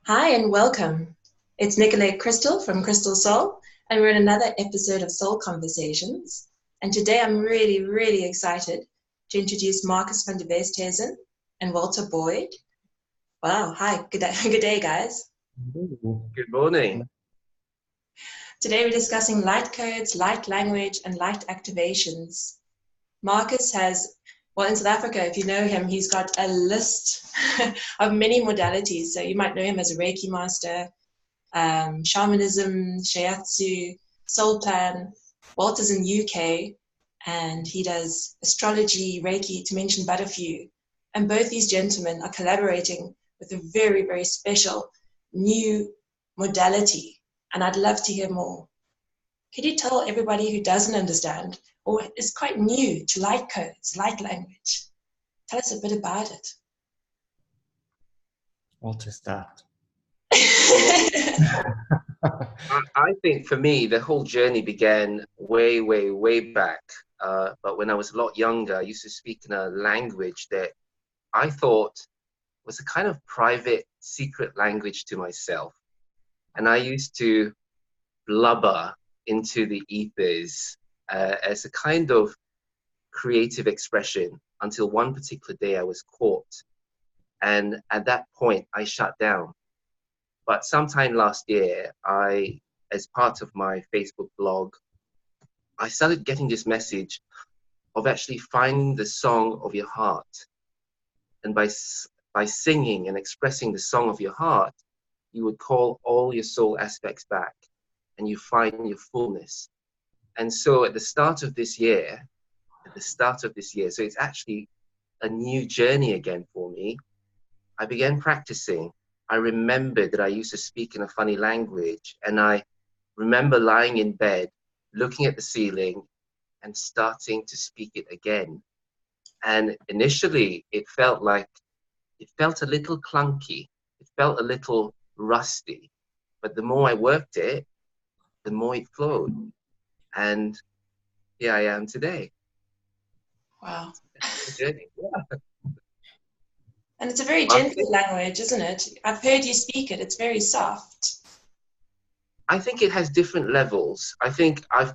Hi and welcome. It's Nicolette Crystal from Crystal Soul, and we're in another episode of Soul Conversations. And today I'm really excited to introduce Markus van der Westhuizen and Walter Boyd. Wow, hi, good day, good day, guys. Good morning. Today we're discussing light codes, light language, and light activations. Markus has, well, in South Africa, if you know him, he's got a list of many modalities. So you might know him as a Reiki master, shamanism, shiatsu, soul plan. Walter's in UK and he does astrology, Reiki, to mention but a few. And both these gentlemen are collaborating with a very special new modality. And I'd love to hear more. Could you tell everybody who doesn't understand or is quite new to light codes, light language? Tell us a bit about it. What is that? I think for me, the whole journey began way back. But when I was a lot younger, I used to speak in a language that I thought was a kind of private, secret language to myself. And I used to blubber into the ethers as a kind of creative expression until one particular day I was caught. And at that point, I shut down. But sometime last year, as part of my Facebook blog, I started getting this message of actually finding the song of your heart. And by singing and expressing the song of your heart, you would call all your soul aspects back and you find your fullness. And so at the start of this year, so it's actually a new journey again for me. I began practicing. I remembered that I used to speak in a funny language, and I remember lying in bed, looking at the ceiling, and starting to speak it again. And initially, it felt a little clunky. It felt a little rusty. But the more I worked it, the more it flowed. And here I am today. Wow. The journey. Yeah. And it's a very gentle language, isn't it? I've heard you speak it. It's very soft. I think it has different levels. I think I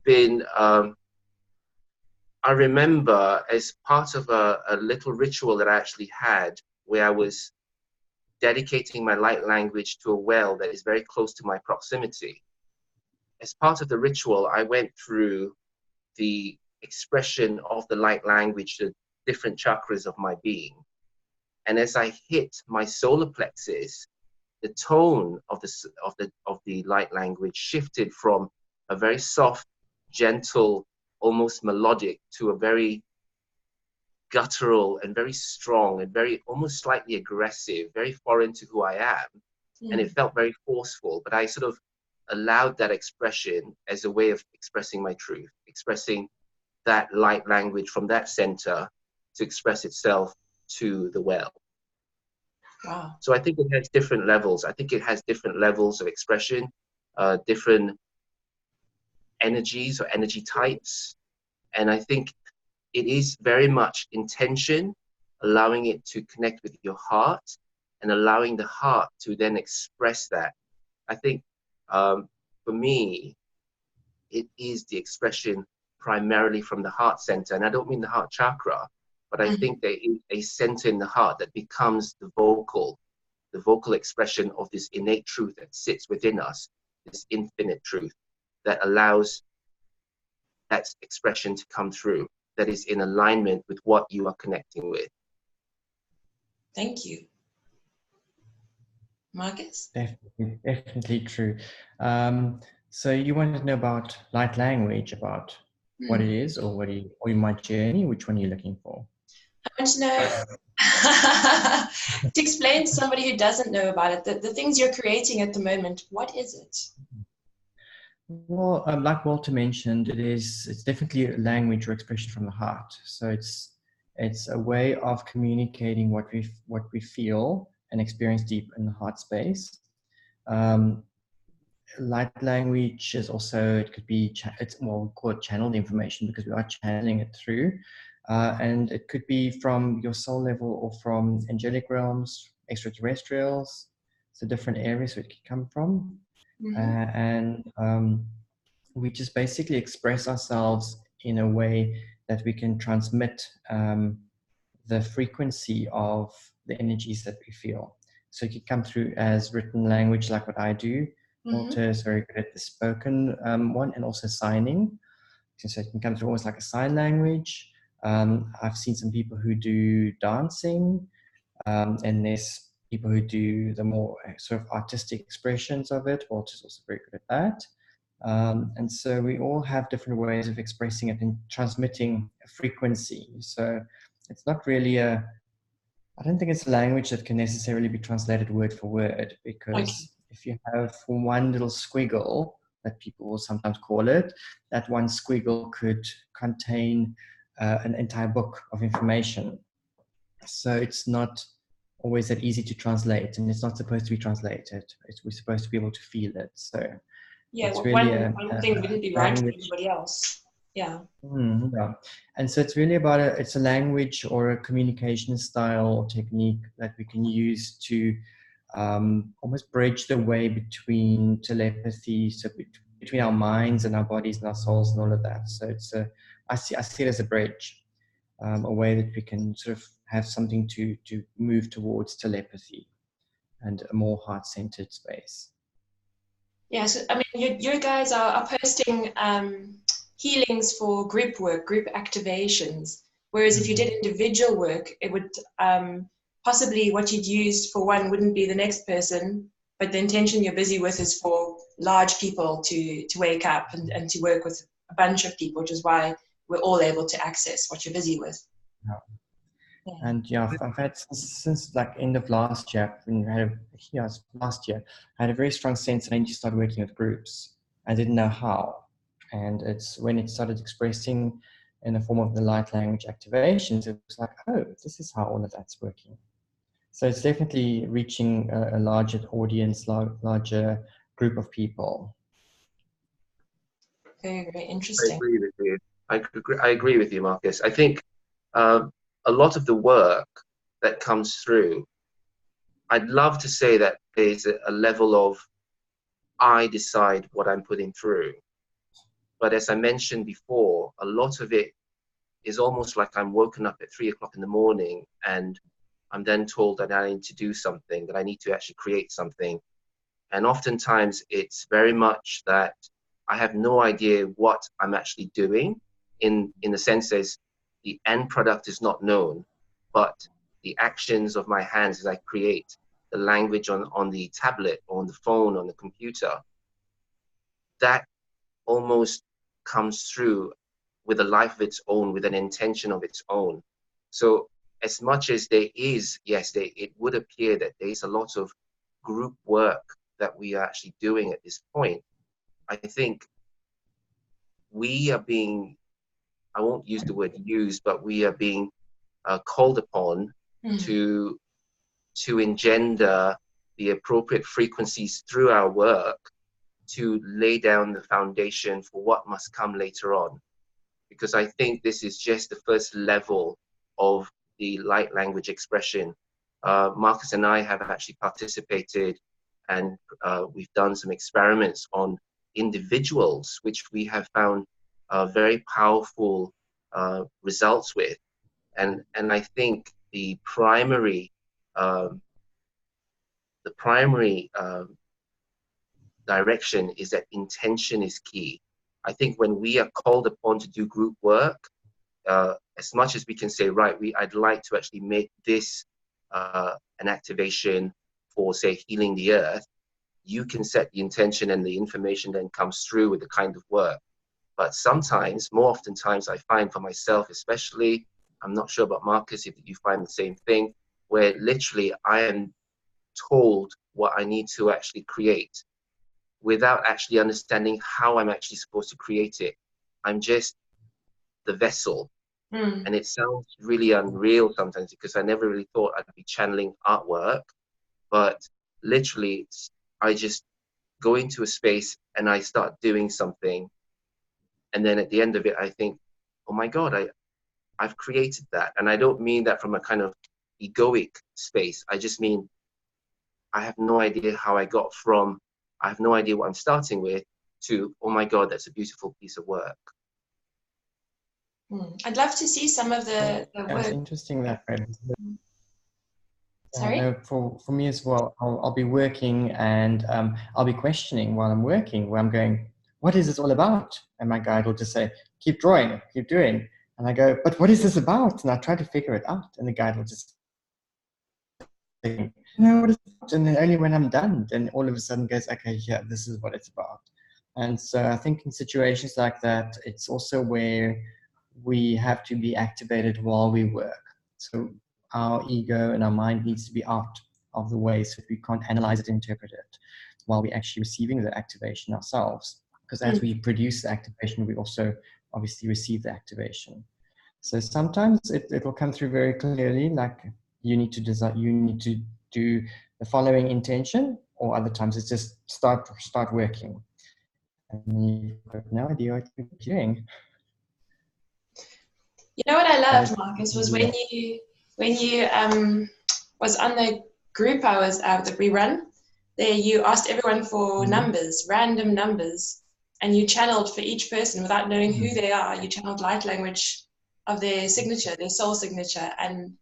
remember as part of a little ritual that I actually had where I was dedicating my light language to a well that is very close to my proximity. As part of the ritual, I went through the expression of the light language to different chakras of my being. And as I hit my solar plexus, the tone of the light language shifted from a very soft, gentle, almost melodic to a very guttural and very strong and very almost slightly aggressive, very foreign to who I am. And it felt very forceful, but I sort of allowed that expression as a way of expressing my truth, expressing that light language from that center to express itself to the well. Wow. So I think it has different levels. I think it has different levels of expression, different energies or energy types. And I think it is very much intention, allowing it to connect with your heart and allowing the heart to then express that. I think for me, it is the expression primarily from the heart center. And I don't mean the heart chakra, but I think there is a center in the heart that becomes the vocal expression of this innate truth that sits within us, this infinite truth that allows that expression to come through, that is in alignment with what you are connecting with. Thank you. Markus? Definitely true. So you wanted to know about light language, about what it is, or my journey. Which one are you looking for? I want to know, to explain to somebody who doesn't know about it, the things you're creating at the moment, what is it? Well, like Walter mentioned, it's definitely a language or expression from the heart. So it's a way of communicating what we feel and experience deep in the heart space. Light language is also, it could be, it's more called channeled information because we are channeling it through. And it could be from your soul level or from angelic realms, extraterrestrials. so different areas it can come from. Mm-hmm. And we just basically express ourselves in a way that we can transmit the frequency of the energies that we feel. So it can come through as written language, like what I do. Mm-hmm. Walter is very good at the spoken one, and also signing. So it can come through almost like a sign language. I've seen some people who do dancing, and there's people who do the more sort of artistic expressions of it. Walter's also very good at that. And so we all have different ways of expressing it and transmitting a frequency. So it's not really I don't think it's a language that can necessarily be translated word for word, Okay. because if you have one little squiggle, that people will sometimes call it, that one squiggle could contain an entire book of information. So it's not always that easy to translate, and it's not supposed to be translated. We're supposed to be able to feel it. So Yeah, it's well, really one thing wouldn't be right for language. everybody else. Yeah. Yeah. And so it's really about it's a language or a communication style or technique that we can use to almost bridge the way between telepathy, so between our minds and our bodies and our souls and all of that. So I see it as a bridge, a way that we can sort of have something to move towards telepathy and a more heart-centered space. Yeah, so I mean, you guys are posting healings for group work, group activations. Whereas if you did individual work, it would possibly what you'd use for one wouldn't be the next person, but the intention you're busy with is for large people to wake up and to work with a bunch of people, which is why we're all able to access what you're busy with. Yeah. Yeah. And yeah, I've had since like end of last year, last year, I had a very strong sense that I need to start working with groups. I didn't know how. And it's when it started expressing in the form of the light language activations, it was like, oh, this is how all of that's working. So it's definitely reaching a larger audience, larger group of people. Very, very I interesting. agree with you. I agree with you, Markus. I think a lot of the work that comes through, I'd love to say that there's a level of I decide what I'm putting through. But as I mentioned before, a lot of it is almost like I'm woken up at 3 o'clock in the morning and I'm then told that I need to do something, that I need to actually create something. And oftentimes it's very much that I have no idea what I'm actually doing in the sense as the end product is not known, but the actions of my hands as I create the language on the tablet, or on the phone, on the computer, that almost comes through with a life of its own, with an intention of its own. So as much as there is, yes, it would appear that there's a lot of group work that we are actually doing at this point. I think we are being, I won't use the word used, but we are being called upon to engender the appropriate frequencies through our work to lay down the foundation for what must come later on. Because I think this is just the first level of the light language expression. Markus and I have actually participated, and we've done some experiments on individuals, which we have found very powerful results with. And I think the primary direction is that intention is key. I think when we are called upon to do group work, as much as we can say, right, I'd like to actually make this an activation for, say, healing the earth, you can set the intention and the information then comes through with the kind of work. But sometimes, more often times, I find for myself especially, I'm not sure about Markus, if you find the same thing, where literally I am told what I need to actually create without actually understanding how I'm actually supposed to create it. I'm just the vessel. And it sounds really unreal sometimes, because I never really thought I'd be channeling artwork, but literally I just go into a space and I start doing something. And then at the end of it, I think, oh my God, I've created that. And I don't mean that from a kind of egoic space. I just mean I have no idea how I got from, I have no idea what I'm starting with, to, oh my God, that's a beautiful piece of work. I'd love to see some of the work. It's interesting that way. Sorry? No, for me as well, I'll be working and I'll be questioning while I'm working, where I'm going, what is this all about? And my guide will just say, keep drawing, keep doing. And I go, but what is this about? And I try to figure it out. And the guide will just say, no, what is it about? And then only when I'm done, then all of a sudden goes, okay, yeah, this is what it's about. And so I think in situations like that, it's also where we have to be activated while we work. So our ego and our mind needs to be out of the way so we can't analyze it, interpret it, while we're actually receiving the activation ourselves. Because as we produce the activation, we also obviously receive the activation. So sometimes it will come through very clearly, like you need to design, you need to do the following intention, or other times it's just start working. And you've got no idea what you're doing. You know what I loved, Markus, was when you was on the group hours that we run. There, you asked everyone for numbers, random numbers, and you channeled for each person without knowing who they are. You channeled light language of their signature, their soul signature, and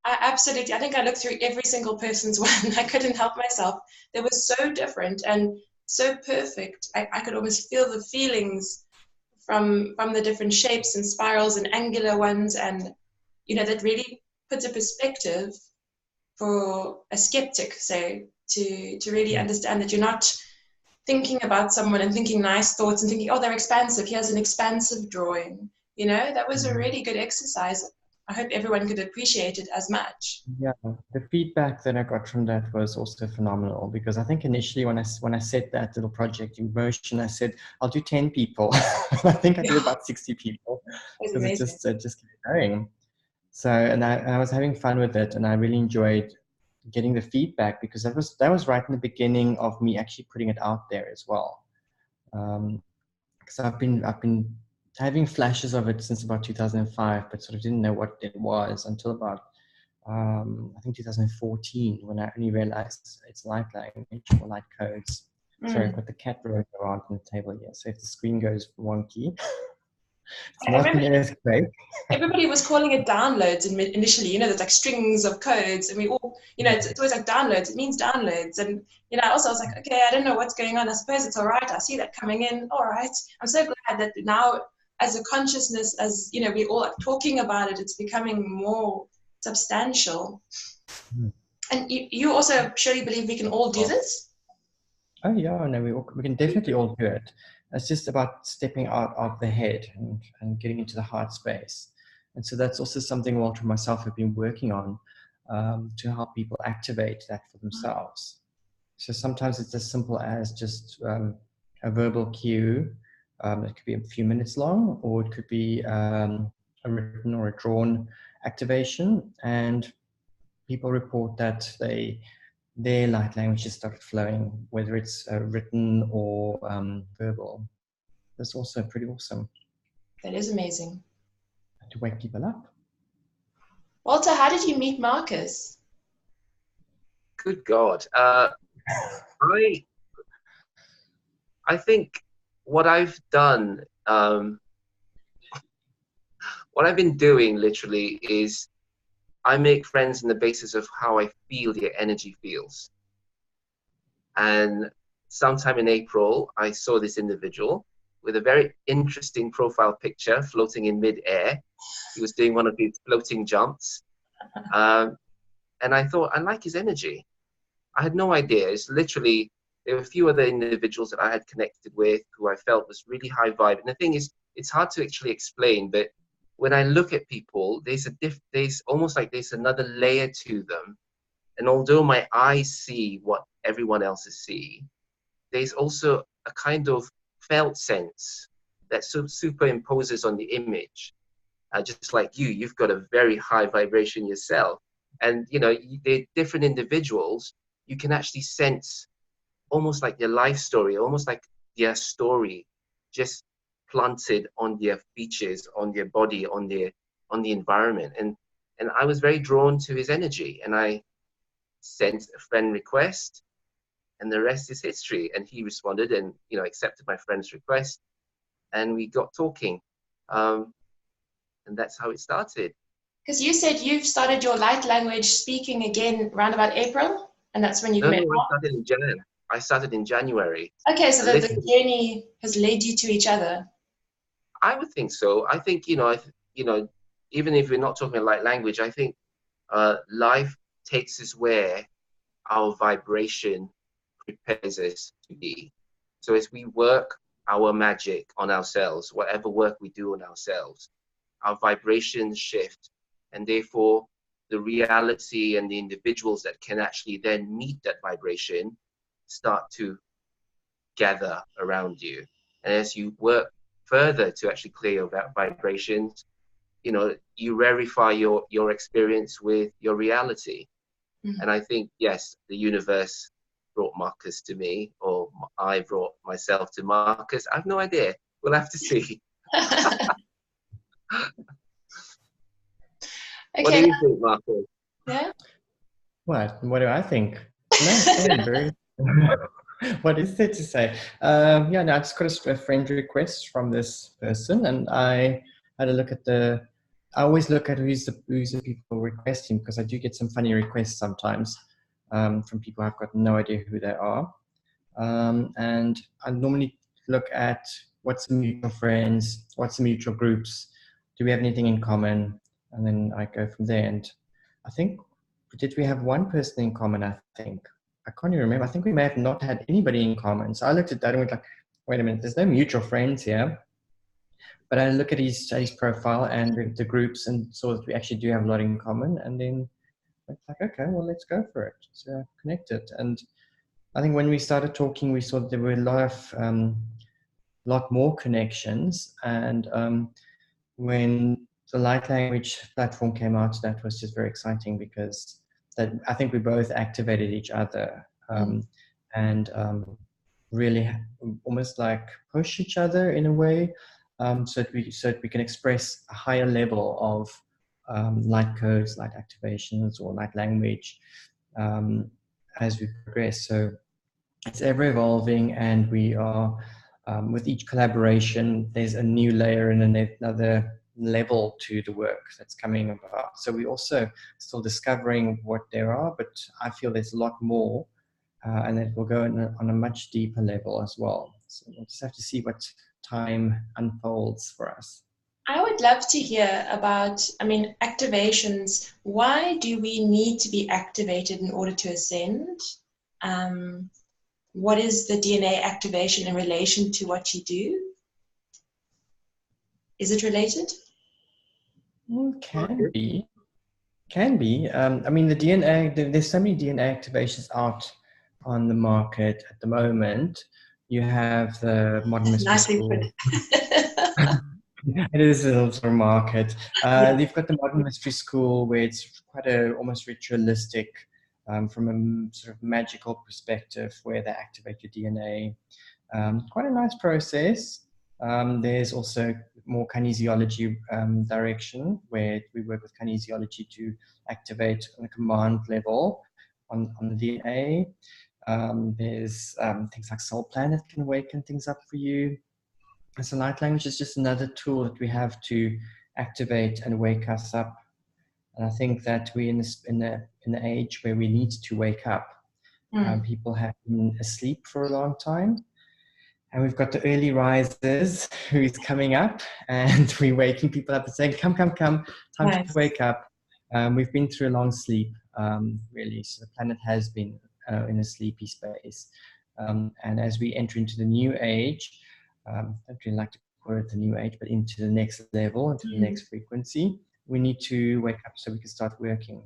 I think I looked through every single person's one. I couldn't help myself. They were so different and so perfect. I could almost feel the feelings from the different shapes and spirals and angular ones, and that really puts a perspective for a skeptic, say, to really understand that you're not thinking about someone and thinking nice thoughts and thinking, oh, they're expansive, here's an expansive drawing. That was a really good exercise. I hope everyone could appreciate it as much. Yeah, the feedback that I got from that was also phenomenal, because I think initially when I set that little project in motion, I said, I'll do 10 people. I think I did about 60 people, because it just kept going. So, and I was having fun with it, and I really enjoyed getting the feedback, because that was right in the beginning of me actually putting it out there as well. Because I've been having flashes of it since about 2005, but sort of didn't know what it was until about I think 2014, when I only realized it's light language or light codes. Sorry, I've got the cat rolling around on the table here, so if the screen goes wonky, it's not an earthquake. Everybody was calling it downloads initially, there's like strings of codes, and we all, it's always like downloads, it means downloads. And, also I was like, okay, I don't know what's going on. I suppose it's all right. I see that coming in. All right. I'm so glad that now, as a consciousness, as, we all are talking about it, it's becoming more substantial. And you also surely believe we can all do this? Oh yeah, no, we can definitely all do it. It's just about stepping out of the head and getting into the heart space. And so that's also something Walter and myself have been working on, to help people activate that for themselves. So sometimes it's as simple as just a verbal cue. It could be a few minutes long, or it could be a written or a drawn activation. And people report that their light language just started flowing, whether it's written or verbal. That's also pretty awesome. That is amazing. To wake people up. Walter, how did you meet Markus? Good God. I think what I've done, what I've been doing literally is I make friends on the basis of how I feel their energy feels. And sometime in April, I saw this individual with a very interesting profile picture floating in mid-air. He was doing one of these floating jumps. And I thought, I like his energy. I had no idea. It's literally, there were a few other individuals that I had connected with who I felt was really high vibe. And the thing is, it's hard to actually explain, but when I look at people, there's almost like there's another layer to them. And although my eyes see what everyone else is seeing, there's also a kind of felt sense that superimposes on the image. Just like you've got a very high vibration yourself. And, they're different individuals. You can actually sense almost like their life story, almost like their story just planted on their features, on their body, on the environment. And I was very drawn to his energy. And I sent a friend request, and the rest is history. And he responded and, you know, accepted my friend's request, and we got talking. And that's how it started. Because you said you've started your light language speaking again around about April, and that's when you've No, met Mark? I started in January. Okay, so the journey has led you to each other. I would think so. I think, you know, even if we're not talking about light language, I think life takes us where our vibration prepares us to be. So as we work our magic on ourselves, whatever work we do on ourselves, our vibrations shift, and therefore the reality and the individuals that can actually then meet that vibration start to gather around you. And as you work further to actually clear your vibrations, you know, you verify your experience with your reality. Mm-hmm. And I think, yes, the universe brought Markus to me, or I brought myself to Markus. I have no idea. We'll have to see. Okay. What do you think, Markus? Yeah. What do I think? No, very. What is there to say? Yeah, no, I just got a friend request from this person, and I had a look at I always look at who's the people requesting, because I do get some funny requests sometimes from people I've got no idea who they are. And I normally look at what's the mutual friends, what's the mutual groups, do we have anything in common, and then I go from there. And I think, did we have one person in common? I think, I can't even remember. I think we may have not had anybody in common. So I looked at that and went like, wait a minute, there's no mutual friends here. But I look at his profile and the groups and saw that we actually do have a lot in common. And then it's like, okay, well, let's go for it. So connected. And I think when we started talking, we saw that there were a lot more connections. And when the light language platform came out, that was just very exciting, because I think we both activated each other and really almost like push each other in a way, so that we can express a higher level of light codes, light activations, or light language as we progress. So it's ever evolving, and we are with each collaboration, there's a new layer and another level to the work that's coming about. So we're also still discovering what there are, but I feel there's a lot more, and it will go on a much deeper level as well. So we'll just have to see what time unfolds for us. I would love to hear about, activations. Why do we need to be activated in order to ascend? What is the DNA activation in relation to what you do? Is it related? Can be. The DNA, there's so many DNA activations out on the market at the moment. You have the modern mystery school. It is a little market. You've got the modern mystery school, where it's quite almost ritualistic, from a sort of magical perspective, where they activate your DNA. Quite a nice process. There's also more kinesiology direction, where we work with kinesiology to activate on a command level on the DNA. There's things like Soul Planet can awaken things up for you. And so light language is just another tool that we have to activate and wake us up. And I think that we're in the age where we need to wake up. People have been asleep for a long time. And we've got the early risers who's coming up, and we're waking people up and saying, come, time to wake up. We've been through a long sleep, really. So the planet has been in a sleepy space. And as we enter into the new age, I don't really like to call it the new age, but into the next level, into the next frequency, we need to wake up so we can start working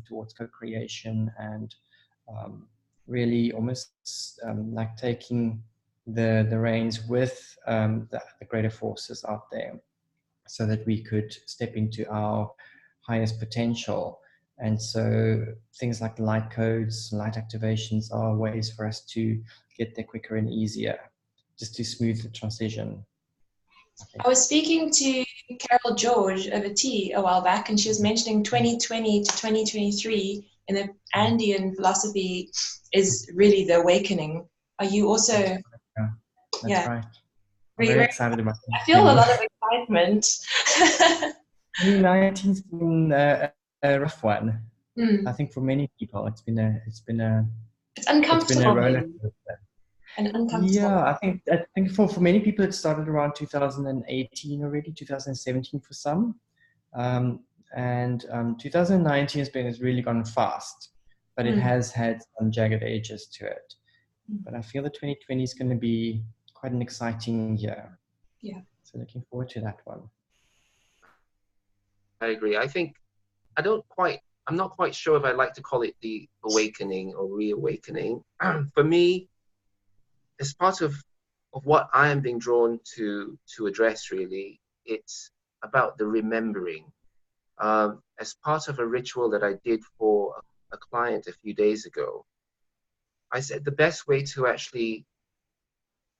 towards co-creation and really almost like taking the reins with the greater forces out there, so that we could step into our highest potential. And so things like light codes, light activations are ways for us to get there quicker and easier, just to smooth the transition. I was speaking to Carol George over tea a while back, and she was mentioning 2020 to 2023 in the Andean philosophy is really the awakening. Are you also? Yeah, that's right. I'm Very, very very, excited about I feel a it. lot of excitement. 2019's been a rough one. Mm. I think for many people, it's been a It's roller uncomfortable, maybe, coaster. and uncomfortable. Yeah, I think for many people it started around 2018 already, 2017 for some, and 2019 has really gone fast, but it has had some jagged edges to it. But I feel that 2020 is going to be quite an exciting year. Yeah. So looking forward to that one. I agree. I think I'm not quite sure if I like to call it the awakening or reawakening. For me, as part of what I am being drawn to address, really, it's about the remembering. As part of a ritual that I did for a client a few days ago, I said the best way to actually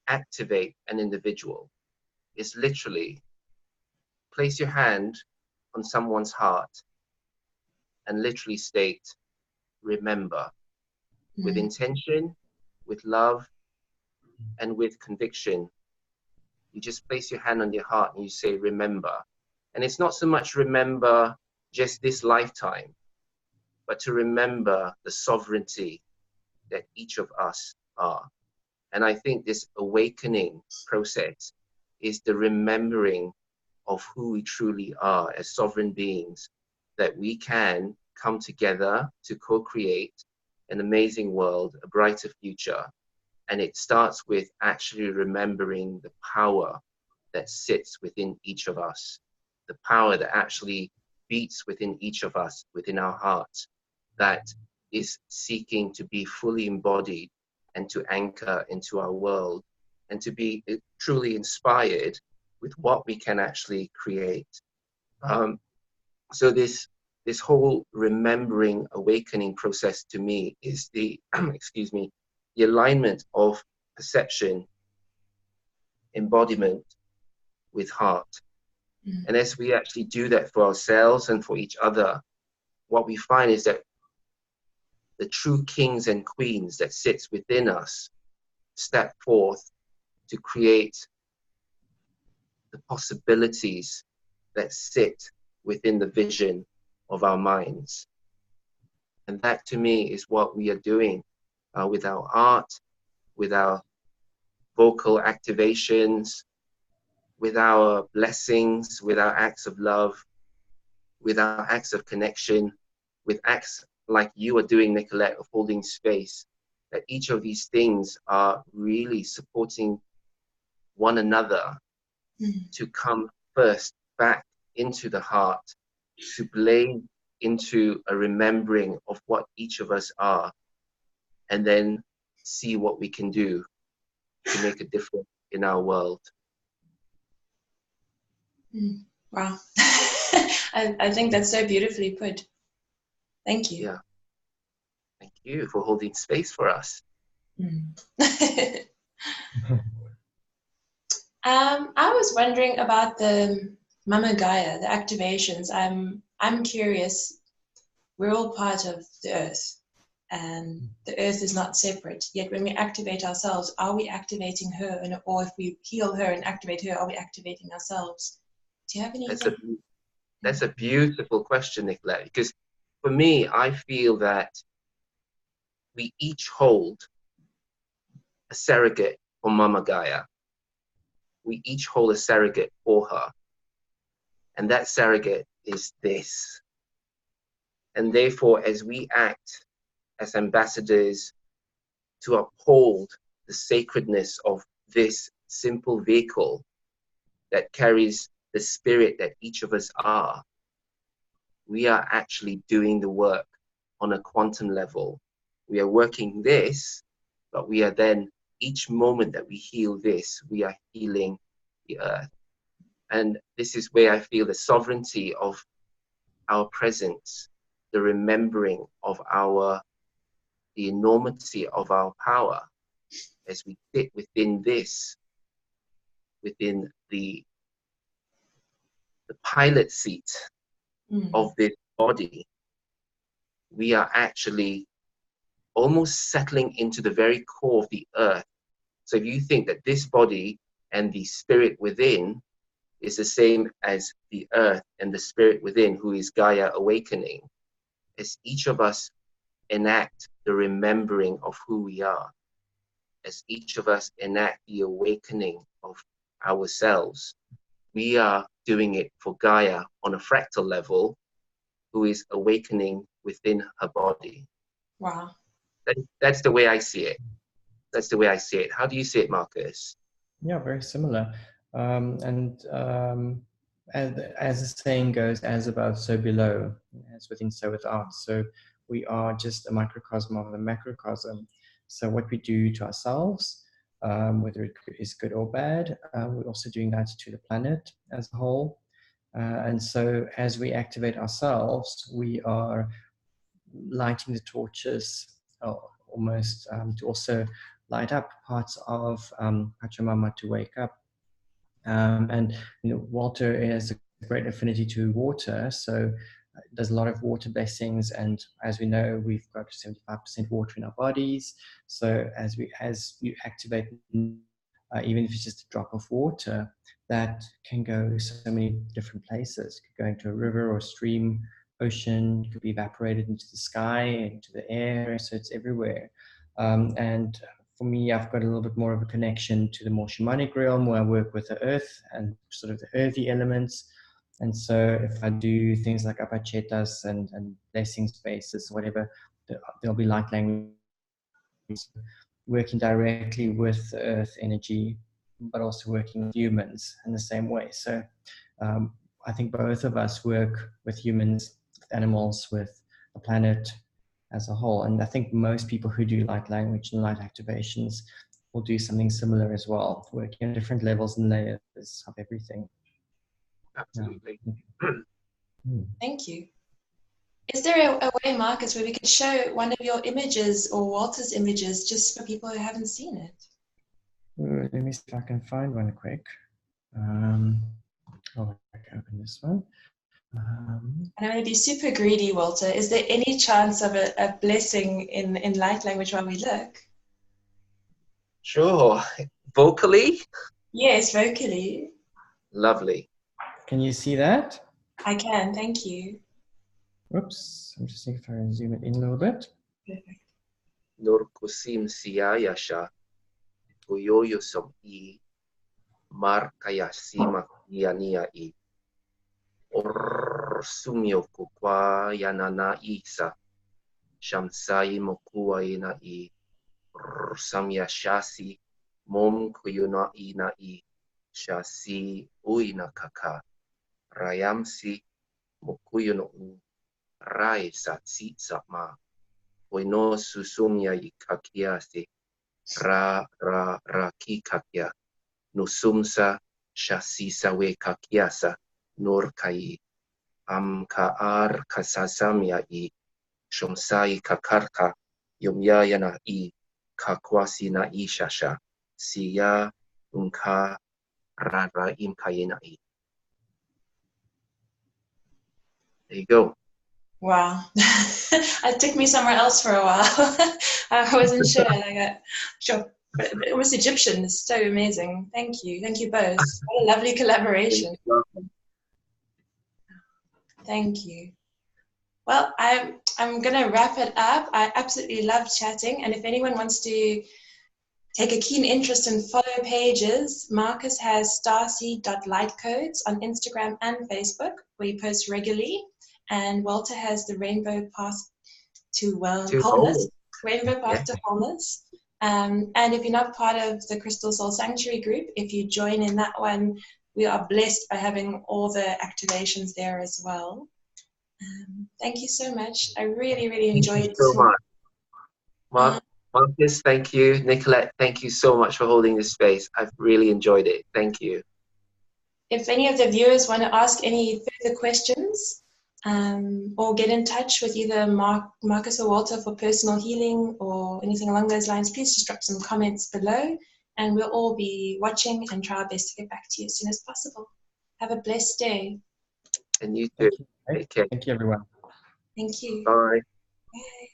activate an individual is literally place your hand on someone's heart and literally state, remember, with intention, with love, and with conviction. You just place your hand on your heart and you say, remember. And it's not so much remember just this lifetime, but to remember the sovereignty that each of us are. And I think this awakening process is the remembering of who we truly are as sovereign beings, that we can come together to co-create an amazing world, a brighter future. And it starts with actually remembering the power that sits within each of us, the power that actually beats within each of us, within our hearts, that is seeking to be fully embodied and to anchor into our world and to be truly inspired with what we can actually create. So this whole remembering awakening process to me is the excuse me, the alignment of perception, embodiment with heart. And as we actually do that for ourselves and for each other, what we find is that the true kings and queens that sits within us step forth to create the possibilities that sit within the vision of our minds. And that to me is what we are doing with our art, with our vocal activations, with our blessings, with our acts of love, with our acts of connection, with acts like you are doing, Nicolette, of holding space, that each of these things are really supporting one another to come first back into the heart, to blade into a remembering of what each of us are, and then see what we can do to make a difference in our world. Wow. I think that's so beautifully put. Thank you. Yeah. Thank you for holding space for us. I was wondering about the Mama Gaia, the activations. I'm curious. We're all part of the earth, and the earth is not separate. Yet when we activate ourselves, are we activating her? Or if we heal her and activate her, are we activating ourselves? Do you have any? That's a beautiful question, Nicolette, because for me, I feel that we each hold a surrogate for Mama Gaia. We each hold a surrogate for her. And that surrogate is this. And therefore, as we act as ambassadors to uphold the sacredness of this simple vehicle that carries the spirit that each of us are, we are actually doing the work on a quantum level. We are working this, but we are then, each moment that we heal this, we are healing the earth. And this is where I feel the sovereignty of our presence, the remembering of the enormity of our power as we sit within this, within the pilot seat of this body, we are actually almost settling into the very core of the earth. So if you think that this body and the spirit within is the same as the earth and the spirit within, who is Gaia awakening, as each of us enact the remembering of who we are, as each of us enact the awakening of ourselves, we are doing it for Gaia on a fractal level, who is awakening within her body. Wow. That's the way I see it. That's the way I see it. How do you see it, Markus? Yeah, very similar. As the saying goes, as above, so below, as within, so without. So we are just a microcosm of the macrocosm. So what we do to ourselves, whether it is good or bad, we're also doing that to the planet as a whole. And so as we activate ourselves, we are lighting the torches almost to also light up parts of Pachamama to wake up. And Walter has a great affinity to water, so does a lot of water blessings. And as we know, we've got 75% water in our bodies. So as you activate, even if it's just a drop of water, that can go so many different places. It could go into a river or a stream, ocean, it could be evaporated into the sky, into the air, so it's everywhere. And for me, I've got a little bit more of a connection to the more shamanic realm, where I work with the earth and sort of the earthy elements. And so if I do things like apachetas and blessing spaces, whatever, there'll be light language, working directly with the earth energy, but also working with humans in the same way. So I think both of us work with humans, with animals, with the planet as a whole. And I think most people who do light language and light activations will do something similar as well, working on different levels and layers of everything. Absolutely. Yeah. Thank you. Is there a way, Markus, where we could show one of your images or Walter's images just for people who haven't seen it? Let me see if I can find one quick. I can open this one. And I'm going to be super greedy, Walter. Is there any chance of a blessing in light language while we look? Sure. Vocally? Yes, vocally. Lovely. Can you see that? I can, thank you. Oops, I'm just seeing if I can zoom it in a little bit. Perfect. Norkusim siyayasha uyoyo som I markaya sima yania I or sumyoku kwa yanana isa shamsai mokua ina I samya shasi mom kuyuna ina I shasi uina kaka rayamsi mokuyuno u rai satsi sama Oino susumia I kakiasi ra ki kakia nusumsa shasisa we kakiasa nur kai kaar kasasamia I shomsai kakarka yomyayana I kakwasi na I shasha siya unka rara imkayena I. There you go. Wow. It took me somewhere else for a while. I wasn't sure. Sure. But it was Egyptian. It's so amazing. Thank you. Thank you both. What a lovely collaboration. Thank you. Well, I'm going to wrap it up. I absolutely love chatting. And if anyone wants to take a keen interest in follow pages, Markus has starseed.lightcodes on Instagram and Facebook, where he posts regularly. And Walter has the Rainbow Path to Wholeness. Rainbow Path to Wholeness. And if you're not part of the Crystal Soul Sanctuary group, if you join in that one, we are blessed by having all the activations there as well. Thank you so much. I really, really enjoyed it. Thank you so much. Markus, thank you. Nicolette, thank you so much for holding this space. I've really enjoyed it. Thank you. If any of the viewers want to ask any further questions, or get in touch with either Markus or Walter for personal healing or anything along those lines, please just drop some comments below and we'll all be watching and try our best to get back to you as soon as possible. Have a blessed day. And you too. Take care. Thank you, everyone. Thank you. Bye. Bye.